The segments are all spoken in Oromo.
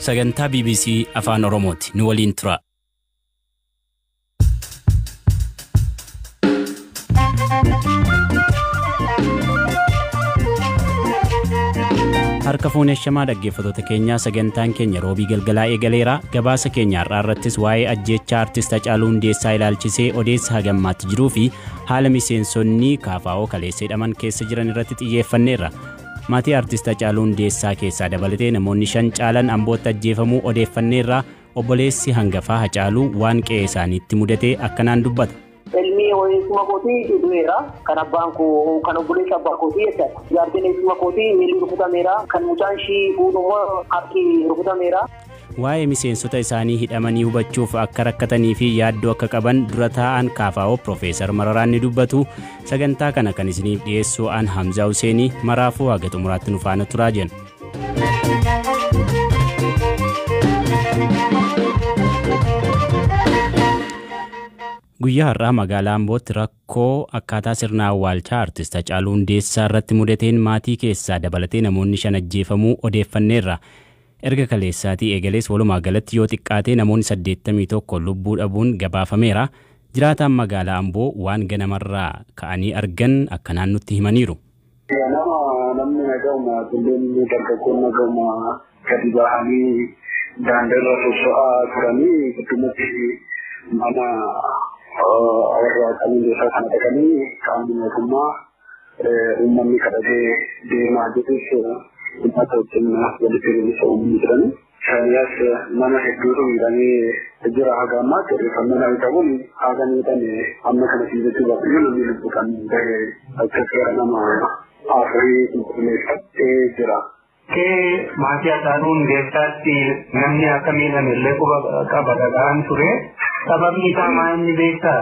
sagantaa BBC Afaan Oromooti. Nu waliin tura. Harka fuunee shamaa dhaggeeffattoota keenyaa sagantaan keenya roobii galgalaa eegaleera. Gabaasa keenya har'aa irrattis waa'ee ajjeechaa artist Hacaaluu Hundeessaa ilaalchisee odeessa hagammaatti jiruu fi haala miseensonni KFO kaleessa hidhaman keessa jiran irratti xiyyeeffanneerra. Maatii artist Hacaaluu Hundeessaa keessaa dabalatee namoonni 5 caalan Ambootti ajjeefamuu odeeffanneerra. Obboleessi hangafaa Hacaaluu waan qe'ee isaaniitti mudate akkanaan dubbata. Ilmi ho'isuma kootii du'eera. Kan abbaan koo kan obboleessa abbaa kootii jechuudha. Jaartiin ho'isuma kootii miilli rukutameera. Kan mucaan ishii fuudhuma harki rukutameera. Waa'ee miseensota isaanii hidhamanii hubachuuf akka rakkatanii fi yaaddoo akka qaban dura taa'an KFO Profeesar Mararaan ni dubbatu. Sagantaa kana kan isiniif dhiyeessu an Hamzaa Huseenii maraafuu haga xumuraatti nu faana turaa jenna. Guyyaa har'aa magaalaa Ambootti rakkoo akkaataa sirna awwaalchaa artist Hacaaluu Hundeessaa irratti mudateen maatii keessaa dabalatee namoonni 5 ajjeefamuu odeeffanneerra. Erga kaleessaatii eegalees walumaa galatti yoo xiqqaatee namoonni 81 lubbuu dhabuun gabaafameera. Jiraataan magaalaa Amboo waan ganamarraa ka'anii argan akkanaan nutti himaniiru. Namni nagahuma kulleenni dargaggoon nagahuma gadi ba'anii daandiirra socho'aa turanii guddumatti mana warra qabiinsa kana dhaqanii qaamni mootummaa uummanni kadhatee deemaa jirus uummata wajjin walitti hiriirsa uumanii jiran. Isaaniis mana hedduutu miidhamee jira haga ammaatti odeeffannoo qabuun haga miidhame amma kana fiizachuu baatanii namni lubbuu kan ta'e akkas gara nama afurii qulqulleeffattee jira. Maatii Hacaaluu Hundeessaatti namni akka miidhame illee quba qaba dhagaan ture. Sababni isaa maal ni beektaa?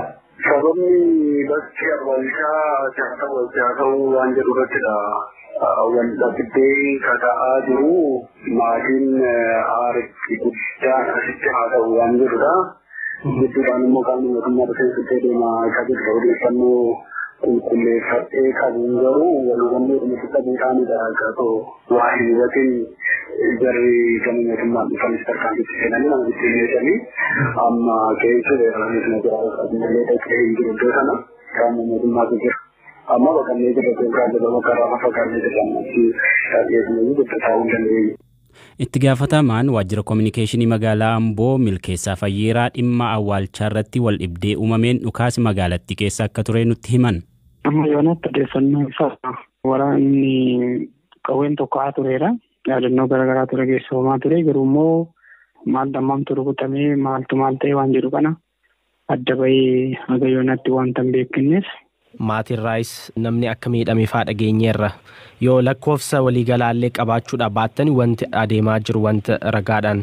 Sababni bakki awwaalchaa ta'uu waan jedhu irrattidha. Wanta biddeen kaka'aa jiru maatiin aaritti guddaan asitti haa ta'u waan jedhudha. Gidduudhaan immoo qaamni mootummaa dhufee deemaa akka jirtu odeeffannoo qulqulleeffatee qabuun garuu walhubannoo dhumatti qabuu isaaniidha. Akkasoo waa hin hubatin jarri kan mootummaan dhufanis tarkaanfitti seenanii nama ittiin meeshanii amma keessa weeraranii na jira malee dhaqee hin jiru iddoo sana qaama mootummaatu jira. Amma bakannee jirra keessaa jedhama karaa fakkaatee jedhamatti dhageessanii guddataa hin dandeenye. Itti gaafatamaan waajjira kominikeeshinii magaalaa Amboo Milkeessaa Fayyeeraa dhimma awwaalchaa irratti wal dhibdee uumameen dhukaasi magaalattii keessa akka ture nutti himan. Amma yoonatti odeeffannoo isaa waraanni qawween tokko haa tureera. Yaadannoo garaagaraa ture geessifamaa ture. Garuu immoo maal dammamtu rukutamee maaltu maal ta'e waan jedhu kana adda bahee haga yoonatti wanta hin beekinneef. Maatirraayis namni akka miidhameefaa dhageenyeerra yoo lakkoofsa waliigalaallee qabaachuudhaaf baattanii wanti adeemaa jiru wanta ragaadhaan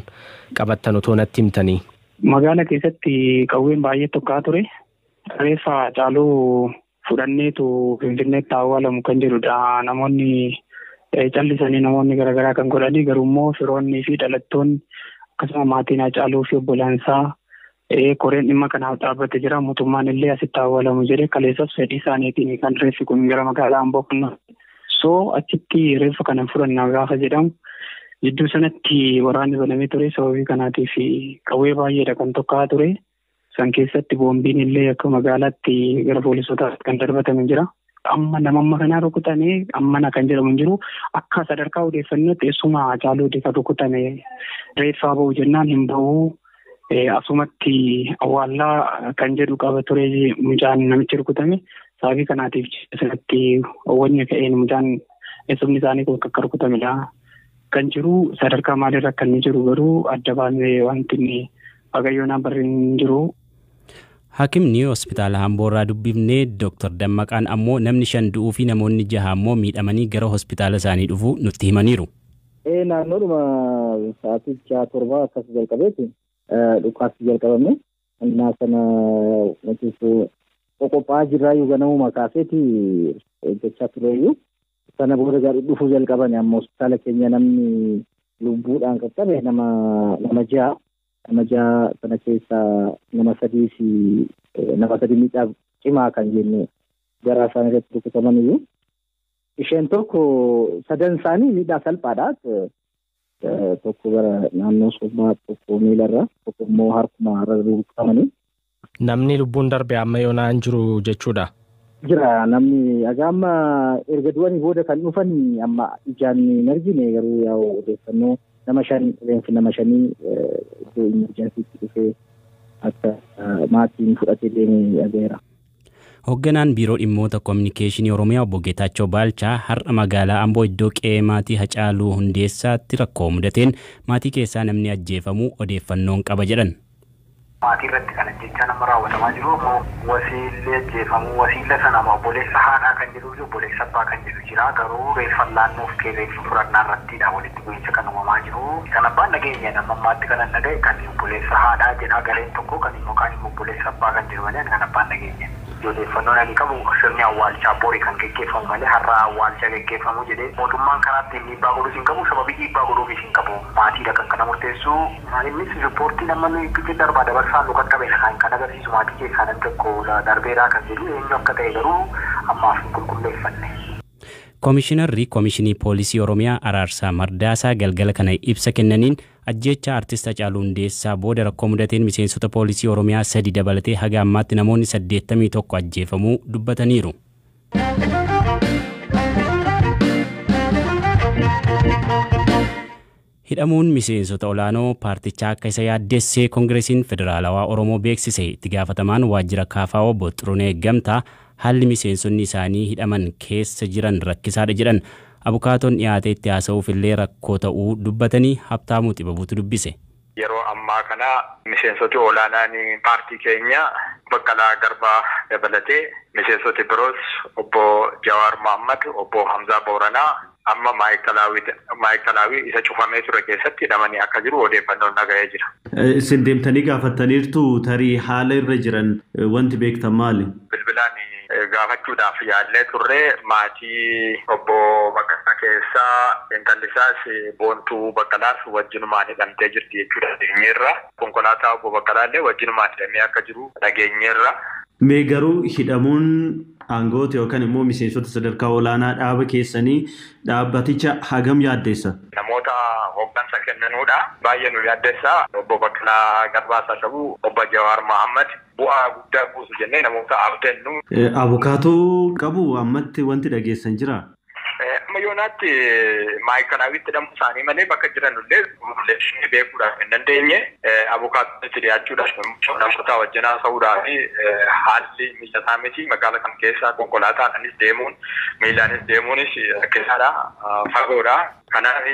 qabattan otoo natti himtanii. Magaalaa keessatti qawween baay'ee tokkaa ture. Reeffa Hacaaluu fudhanneetu Finfinneetti awwaalamu kan jedhudha. Namoonni callisanii namoonni garaagaraa kan godhanii garuu immoo firoonnii fi dhalattoonni akkasuma maatiin Hacaaluu fi obbolaansaa koreen dhimma kanaaf dhaabbate jira. Mootummaan illee asitti awwaalamu jedhee kaleessas fedhii isaaniitiin kan reeffi kun gara magaalaa Amboo kunna. Achitti reeffa kana fudhannaa gaafa jedhamu jidduu sanatti waraanni banamee ture. Sababii kanaatiif qawwee baay'eedha kan tokkaa ture. San keessatti boombiin illee akka magaalaatti gara poolisootaatti kan darbatame jira. Amma nama kanaa rukutame ammana kan jedhamu hin jiru. Akka sadarkaa odeeffannootti eessuma Hacaaluu kan rukutame reeffaa ba'u jennaan hin ba'u. Asumatti awwaallaa kan jedhu qaba ture mucaan namichi rukutame. Sababii kanaatiif sanatti owwanni ka'een mucaan eessumni isaanii kun akka rukutamedha kan jiru. Sadarkaa maalirra kan jiru garuu adda baasee wanti waaqayyoon barri hin jiru. Hakimni hospitaala Amboorraa dubbifnee Dr. Dammaqaan ammoo namni 5 du'uu fi namoonni 6 ammoo miidhamanii gara hospitaala isaanii dhufu nutti himaniiru. Naannoodhuma sa'aatii 7 akkas jalqabeeti dhukaasni jalqabame. Innaa sana nuti qophaa'aa jirraayyuu ganamuma kaaseeti eeggachaa tureeyyuu. Sana booda gaarii dhufuu jalqaban amma hospitaala keenya namni lubbuudhaan qaqqabe nama 6. Nama 6 sana keessaa nama 3 fi nama 3 miidhaa cimaa kan jennu garaa isaanii irratti rukutaman iyyuu. Isheen tokko 3 isaanii miidhaa salphaadha. tokko gara naannoo sobbaa tokko miilarra tokko immoo harkuma irra rukutamanii. Namni lubbuun darbe amma yoonaan jiru jechuudha. Jira namni amma erga du'anii booda kan dhufan amma ijaan hin argine garuu yaa'u odeeffannoo nama shanii iddoo emergensiitti dhufee akka maatiin fudhatee deemee adeera. Hoogganaan biiroo dhimmoota kominikeeshinii Oromiyaa obbo Geetaachoo Baalchaa har'a magaalaa Amboo iddoo qe'ee maatii Hacaaluu Hundeessaatti rakkoo mudateen maatii keessaa namni ajjeefamuu odeeffannoon qaba jedhan. Maatii irratti kan ajjechaa nama raawwatamaa jiru wasiillee ajjeefamuu wasiila sana obboleessa haadhaa kan jedhu fi obboleessa abbaa kan jedhu jira garuu reeffa laannoof reeffa fudhannaa irrattidha walitti bu'iinsa kan uumamaa jiru. Kan abbaan nageenya nama ammaatti kan nagaye kan obboleessa haadhaa jedhaa gareen tokko kan immoo obboleessa abbaa kan jedhu malee kan abbaan nageenya. Odeeffannoon ani qabu sirni awwaalchaa borii kan geggeeffamu malee har'a awwaalcha geggeeffamu jedhee mootummaan karaatti dhiibbaa godhuu hin qabu sababii dhiibbaa godhuu hin qabu maatiidha kan kana murteessu. Innis riippoortii nama nuyi darbaa dabarsaan nu qaqqabeera kan agarsiisu maatii keessaa namni tokko darbeeraa kan jedhu eenyu akka ta'e garuu ammaaf hin qulqulleeffanne. Koomishinarri Koomishinii Poolisii Oromiyaa Araarsaa Mardaasaa galgala kana ibsa kennaniin ajjecha artist Hacaaluu Hundeessaa booda rakkoo mudateen miseensota Poolisii Oromiyaa 3 dabalatee haga ammaatti namoonni 81 ajjeefamuu dubbataniiru. Hidhamuun miseensota olaanoo paartichaa akka isa yaaddessee Koongireesiin Federaalawaa Oromoo beeksise itti gaafatamaan waajjira KFO obbo Xurunee Gamtaa haalli miseensonni isaanii hidhaman keessa jiran rakkisaadha jedhan. Abukaatoon dhiyaatee itti haasa'uuf illee rakkoo ta'uu dubbatanii Habtaamuu Xibabuutu dubbise. Yeroo ammaa kana miseensoti olaanaan paartii keenya Baqqalaa Garbaa dabalatee miseensoti biroos obbo Jawaar Mohammad, obbo Hamzaa Booranaa amma maayikalaawii isa cufamee ture keessatti hidhamanii akka jiru odeeffannoon dhaga'ee jira. Isin deemtanii gaafattaniirtu tarii haala irra jiran wanti beektan maali? Bilbilaan gaafachuudhaaf yaallee turre maatii obbo Baqqalaa keessaa intalli isaas Boontuu Baqqalaas wajjinumaan hidhamtee jirti jechuudha dhageenyeerra. Konkolaataa obbo Baqqalaa illee wajjinumaan hidhamee akka jiru dhageenyeerra. Mee garuu hidhamuun aangoota yookaan immoo miseensota sadarkaa olaanaa dhaaba keessanii dhaabbaticha hagam yaaddeessa? Namoota hooggansa kennanuudha. Baay'ee nu yaaddeessa. Obbo Baqqalaa Garbaa Saasabuu, obbo Jawaar Mohammad bu'aa guddaa buusu jennee namoota abdannu. Abukaatoo qabu ammatti wanti dhageessan jira? Mayoonaatti maayikalaawwitti hidhamuu isaanii malee bakka jiran illee qulqulleessinee beekuudhaaf hin dandeenye. Abukaatootti dhiyaachuudhaaf namoota wajjin haasa'uudhaaf haalli mijataa miti. Magaalaa kan keessaa konkolaataadhaanis deemuun miilaanis deemuunis rakkisaadha. Fagoodha. Kanaaf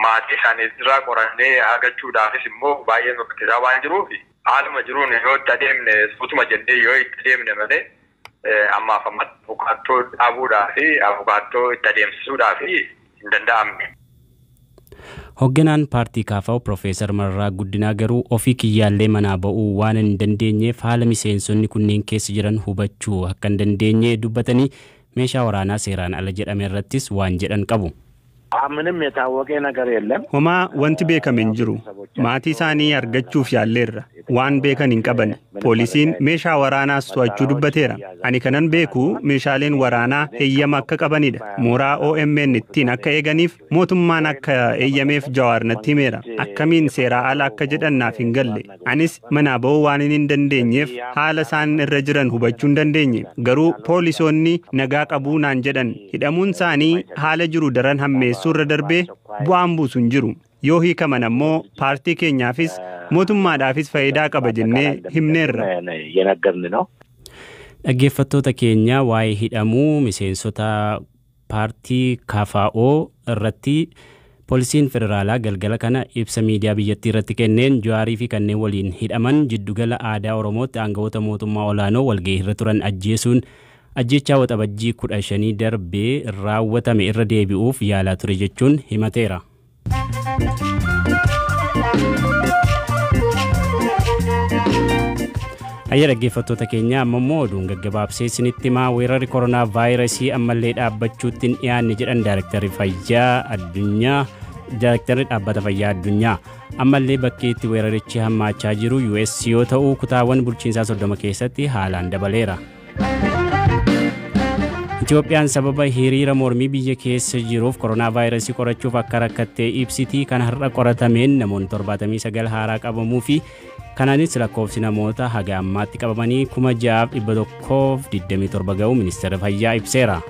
maatii isaanii irraa qorannee argachuudhaafis immoo baay'ee rakkisaa waan jiruuf haaluma jiruun yoo itti adeemne suutuma jennee yoo itti adeemne malee ammaaf abukaattoo dhaabuudhaa fi abukaattoo itti adeemsisuudhaaf hin danda'amne. Hoogganaan paartii KFO Profeesar Mararaa Guddinaa garuu ofii kiyyaallee manaa ba'uu waan hin dandeenyeef haala miseensonni kunneen keessa jiran hubachuu akka hin dandeenye dubbatanii meeshaa waraanaa seeraan ala jedhame irrattis waan jedhan qabu. ምንም የታወቀ ነገር የለም ሆማ ወንቲ ቤከምን ጅሩ ማቲ ሳኒ አርገቹፍ ያለራ ዋን ቤከን እንቀበን ፖሊሲን ሜሻ ወራና አስተዋቹ ዱበቴራ አኒ ከነን ቤኩ ሜሻሌን ወራና ሄየም አከ ቀበኒደ ሞራ ኦኤምኤን ቲን አከ ኤገኒፍ ሞቱማን አከ ኤየሜፍ ጃዋር ነቲሜራ አከሚን ሴራ አላ አከ ጀደና ፊንገሌ አኒስ መናበው ዋንን እንደንደኝፍ ሃለሳን ረጅረን ሁበቹ እንደንደኝ ገሩ ፖሊሶኒ ነጋ ቀቡናን ጀደን ሂደሙን ሳኒ ሃለ ጅሩ ደረን ሐሜ ሱረ ደርቤ bu'aan buusun jiru yoo hiikaman ammoo paartii keenyaafis mootummaadhaafis faayidaa qaba jennee himneerra. Dhaggeeffattoota keenya waa'ee hidhamuu miseensota paartii KFO irratti poolisiin federaalaa galgala kana ibsa miidiyaa biyyattii irratti kenneen Jawaarii fi kanneen waliin hidhaman jiddugala aadaa Oromootti aangawoota mootummaa olaanoo walgahii irra turan ajjeesuun ajjechaa waxabajjii 15 darbee raawwatame irra deebi'uuf yaalaa ture jechuun himateera. Ayya dhaggeeffattoota keenya ammoo oduun gaggabaabsee isinitti himaa weerarri koronaa vaayirasii ammallee dhaabbachuutti hin dhiyaanne jedhan Daayirektarri Dhaabbata Fayyaa Addunyaa. Ammallee bakkeetti weerarichi hammaachaa jiru US yoo ta'u kutaawwan bulchiinsaa 30 keessatti haalaan dabaleera. Itoophiyaan sababa hiriira mormii biyya keessa jiruuf koronaa vaayirasii qorachuuf akka rakkattee ibsiti. Kan har'a qoratameen namoonni 79 haaraa qabamuu fi kanaanis lakkoofsi namoota haga ammaatti qabamanii 6,127 ga'uu ministeera fayyaa ibseera.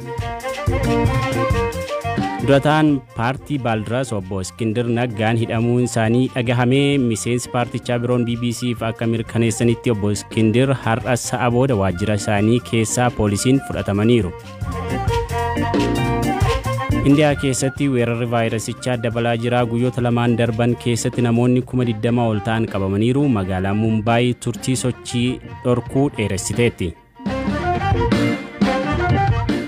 Durataan paartii Baaldiraas obbo Iskindir Naggaan hidhamuun isaanii dhagahamee miseensi paartichaa biroon BBC'f akka mirkaneessanitti obbo Iskindir har'a sa'a booda waajjira isaanii keessaa poolisiin fudhatamaniiru. Indiyaa keessatti weerarri vaayirasichaa dabalaa jira. Guyyoota lamaan darban keessatti namoonni 20,000 ol ta'an qabamaniiru. Magaalaa Mumbaay turtii sochii dhorkuu dheeressiteetti.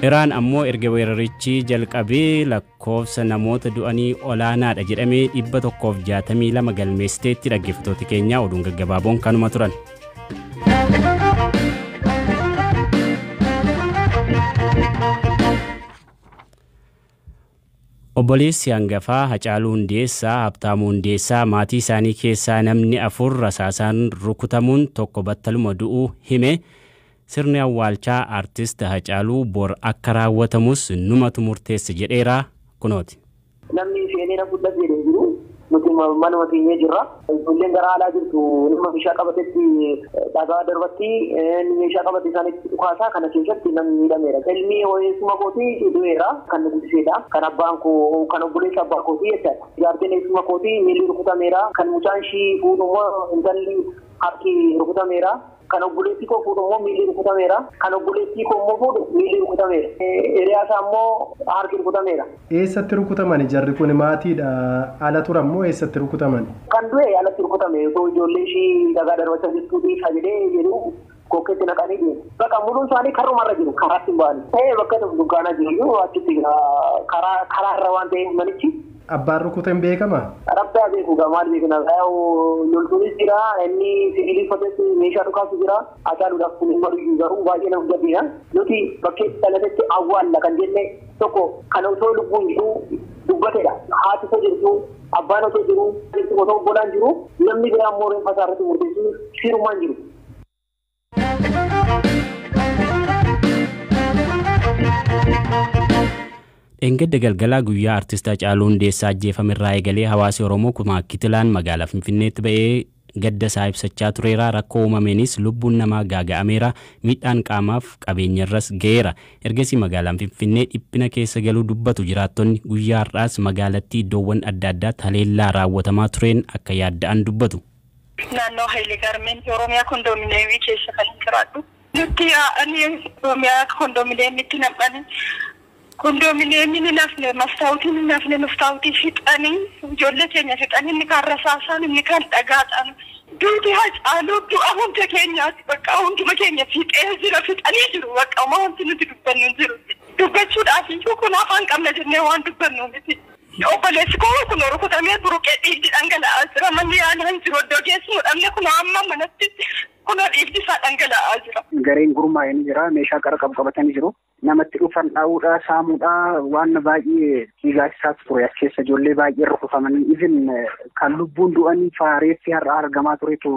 Iraan ammoo erga weerarichi jalqabee lakkoofsa namoota du'anii olaanaadha jedhamee 162 galmeessiteetti. Dhaggeeffattoota keenya oduun gaggabaaboon kanuma turan. Obboleessi hangafaa Hacaaluu Hundeessaa Habtaamuu Hundeessaa maatii isaanii keessaa namni 4 rasaasaan rukutamuun tokko battaluma du'uu hime. Sirni awwaalchaa artist Hacaaluu bor akka raawwatamus numatu murteesse jedheera kunooti. Namni seenaa guddaa jedhee jiru nuti manuma teenyee jirra. Ijoolleen gara alaa jirtu nama meeshaa qabatetti dhagaa darbatti meeshaa qabate isaanitti dhukaasaa kana keessatti namni miidhameera. Ilmi oyeessuma kootii du'eera kan guddiseedha. Kan abbaan koo kan obboleessa abbaa kootii jechaadha. Jaartiin eessuma kootii miilli rukutameera. Kan mucaan ishii fuudhuma intalli harki rukutameera. Kan obboleessi koo fuudhu miilli rukutameera. Kan obboleessi koo immoo fuudhu miilli rukutameera. Hiriyaasa immoo harki rukutameera. Eessatti rukutaman jarri kun maatiidha? Ala turan moo eessatti rukutaman? Kan du'e alatti rukutame. Osoo ijoollee ishii dhagaa darbachaa jirtuuti jedhee jedhu kokkeetti naqanii deemu. Bakka muluun isaanii karrumarra jiru. Karaatti hin baane. Bakka dukkaanaa jiru achitti karaa irra waan ta'eef manichi. Abbaan rukutan beekama? Rabbaa beeku maal beekna. Loltuunis jira, inni sibiilii uffatetti meeshaa dhukaasu jira. Hacaaluudhaaf kun hin malu garuu baay'ee nama gaddina. Nuti bakkeetti dhalatetti awwaalla kan jenne tokko kan osoo lubbuun jiru dubbateedha. Haati osoo jirtu, abbaan osoo jiru, osoo obbolaan jiru, namni biraa immoo reeffa isaa irratti murteessu firumaan jiru. Engedda galgalaa guyyaa artist Hacaaluu Hundeessaa ajjeefamerraa eegalee hawaasi Oromoo kuma Kitilaan magaalaa Finfinneetti ba'ee gadda isaa ibsachaa tureera. Rakkoo uumameenis lubbuun namaa gaaga'ameera. Miidhaan qaamaaf qabeenyarras ga'eera. Ergasii magaalaan Finfinnee dhiphina keessa galuu dubbatu jiraattonni guyyaa har'aas magaalattii iddoowwan adda addaatti haleellaa raawwatamaa tureen akka yaadda'an dubbatu. Naannoo Hayilee Gaarmeentii Oromiyaa kondominiyeemii keessa kan jiraadhu. Nuti Oromiyaa kondominiyeemiitti nam'anii kondominiyeemiin nafne mastaawutiin nafne mastaawutii fixanii ijoollee keenya fixanii inni kan rasaasaan inni kan dhagaadhaan duuti Hacaaluu du'a hunda keenyaati bakka hunduma keenya fixee jira fixanii jiru bakka wanti nuti dubbannu hin jiru dubbachuudhaaf iyyuu kun afaan qabna jennee waan dubbannu miti. Obboleessi koo kun rukutamee buruqee dhiigni dhangala'aa jira manni yaalaan jiru iddoo geessu dhabne kun amma manatti kun dhiigni isaa dhangala'aa jira. Gareen gurmaa'anii jira meeshaa qara qabatanii jiru. Namatti dhufan dhaa'uudhaa saamuudhaa waan baay'ee dhiigaachisaa ture as keessa ijoollee baay'ee rukufamanii even kan lubbuun du'anii faareessi har'a argamaa turetu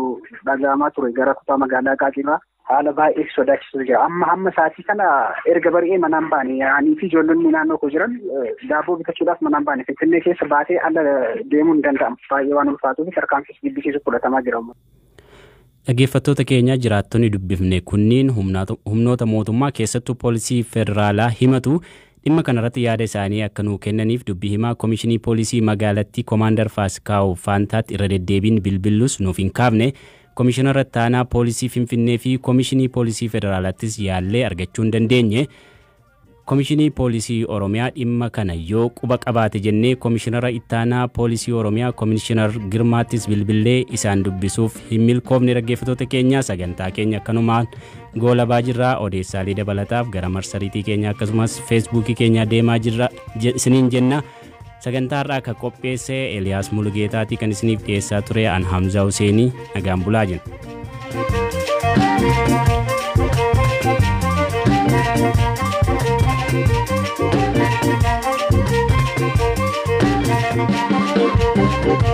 dhaga'amaa ture gara kutaa magaalaa Qaaqibaa haala baay'ee sodaachisu jira. Amma sa'aatii kana erga bari'ee manaan baane yaa'anii fi ijoollonni naannoo koo jiran daabboo bitachuudhaaf manaan baane Finfinnee keessa baatee ala deemuu hin danda'amu baay'ee waan ulfaatuuf tarkaanfii jibbisiisu fudhatamaa jira. Dhaggeeffattoota keenya jiraattonni dubbifne kunniin humnoota mootummaa keessattuu poolisii federaalaa himatu dhimma kanarratti yaada isaanii akka nuu kennaniif dubbii himaa Komishinii Poolisii magaalattii Koomaandar Faasikaa'u Faantaatti irra deddeebiin bilbillus nuuf hin kaafne. Komishinara Ittaanaa Poolisii Finfinnee fi Komishinii Poolisii Federaalaattis yaallee argachuu hin dandeenye. Komishinii Poolisii Oromiyaa dhimma kana yoo quba qabaate jennee Komishinara Ittaanaa Poolisii Oromiyaa Komishinar Girmaattis bilbillee isaan dubbisuuf hin milkoofne. Dhaggeeffattoota keenya sagantaa keenya akkanumaan goolabaa jirra. Odeessaalee dabalataaf gara marsariitii keenya akkasumas feesbuukii keenya deemaa jirra isiniin jenna. Sagantaa irraa akka qopheesse Eliyaas Mulugeetaati kan isiniif dhiyeessaa ture an Hamzaa Huseenii nagaan bulaa jenna. Thank you.